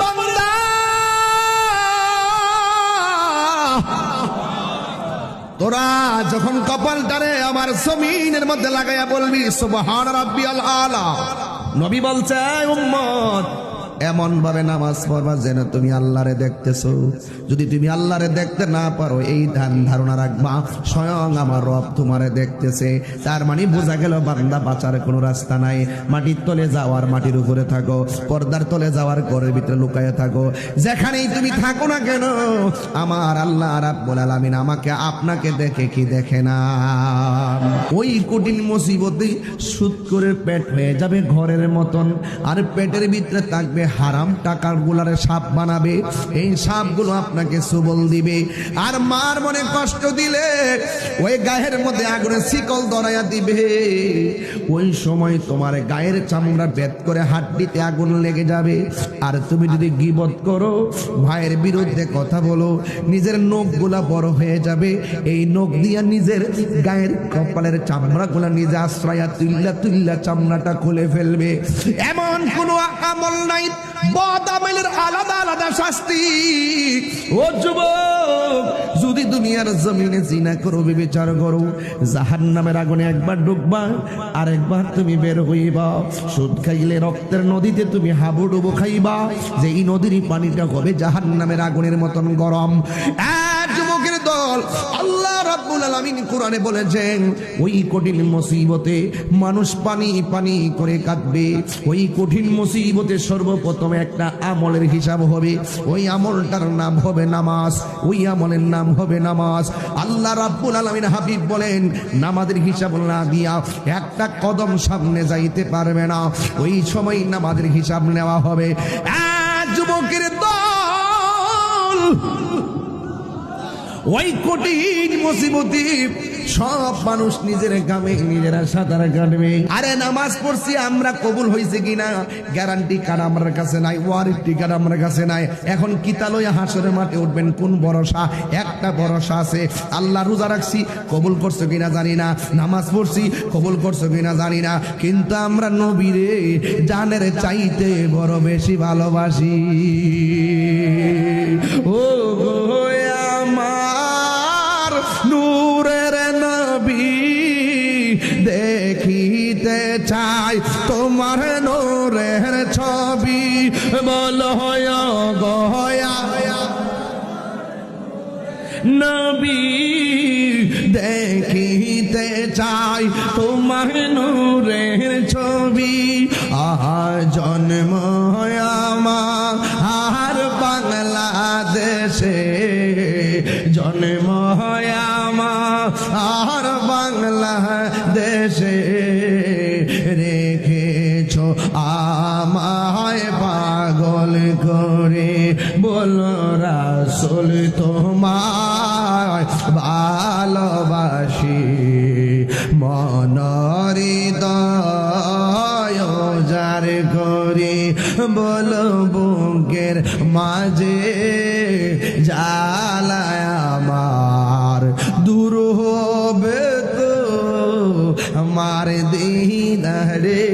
বান্দা তোরা যখন কপালটারে আমার জমিনের মধ্যে লাগাইয়া বলবি সুবহান রাব্বিয়াল আলা, নবী বলছে উম্মত এমন ভাবে নামাজ পড়বা যেন তুমি আল্লাহরে দেখতেছো। যদি তুমি আল্লাহরে দেখতে না পারো এই ধারণা রাখবা স্বয়ং আমার রব তোমারে দেখতেছে। তার মানে বোঝা গেল বান্দা বাঁচার কোনো রাস্তা নাই। মাটির তলে যাওয়ার মাটির উপরে থাকো, পর্দার তলে যাওয়ার ঘরের ভিতরে লুকায়ে থাকো, যেখানেই তুমি থাকো না কেন আমার আল্লাহ রাব্বুল আলামিন আমাকে আপনাকে দেখে কি দেখে না। ওই কঠিন মুসিবতে সুদ করে পেট হয়ে যাবে ঘরের মতন, আর পেটের ভিতরে থাকবে হারাম টাকার গুলারে সাপ বানাবে। এই সাপগুলো আপনাকে সবল দিবে, আর মার মনে কষ্ট দিলে ওই গায়ের মধ্যে আগুনের শিকল ধরাইয়া দিবে। ওই সময় তোমার গায়ের চামড়া বেদ করে হাড্ডিতে আগুন লেগে যাবে। আর তুমি যদি গীবত করো, ভাইয়ের বিরুদ্ধে কথা বলো, নিজের নখগুলা বড় হয়ে যাবে। এই নখ দিয়া নিজের গায়ের কপালের চামড়া গুলা নিজে আশ্রয়া তুল্লা তুল্লা চামড়াটা খুলে ফেলবে। এমন কোন আমল নাই, বদ আমলের আলাদা আলাদা শাস্তি। ও যুবক, যদি দুনিয়ার জমিনে জিনা করো, বিবেচার করো, জাহান্নামের আগুনে একবার ডুববা, আর একবার তুমি বের হইবা। সুদ খাইলে রক্তের নদীতে তুমি হাবুডুবু খাইবা, যে এই নদীর পানিটা হবে জাহান্নামের আগুনের মতন গরম। যুবকের দল, আল্লাহ রাব্বুল আলামিন কোরআনে বলেছেন ওই কঠিন মুসিবতে মানুষ পানি পানি করে কাঁদবে। ওই কঠিন মুসিবতে সর্বপ্রথম একটা আমলের হিসাব হবে, ওই আমলটার নাম হবে নামাজ। ওই আমলের নাম হবে নামাজ। আল্লাহ রাব্বুল আলামিন হাবিব বলেন নামাজের হিসাব না দিয়া একটা কদম সামনে যাইতে পারবে না। ওই সময় নামাজের হিসাব নেওয়া হবে। যুবকের দল, ওই কঠিন মুসিবতে সব মানুষ নিজের গ্রামে নিজেরা সাঁতার কাটবে। আরে নামাজ পড়ছি আমরা, কবুল হয়েছে কিনা গ্যারান্টি কার্ড আমার কাছে নাই, ওয়ারেন্টি কার্ড আমার কাছে নাই। এখন কিতা লইয়া হাসরের মাঠে উঠবেন কোন ভরসা? একটা ভরসা আছে, আল্লাহ। রোজা রাখছি, কবুল করছো কিনা জানি না। নামাজ পড়ছি, কবুল করছো কিনা জানি না। কিন্তু আমরা নবীরে জানের চাইতে বড় বেশি ভালোবাসি। ও গো আমার নূরের নবী, দেখিতে চাই তোমার নূরের ছবি। বলো গয়া নবী, দেখিতে চাই তোমার নূরের ছবি। আহা জন্ম আমার বাংলাদেশে, জন্ম আমার বাংলাদেশে, রেখেছো আমায় পাগল করে। বলো রাসূল তোমায় ভালোবাসি, মনহৃদয় যার করে। বলো বুকের মাঝে জ্বালায় আমার, দূর হবে তো আমার দিদারে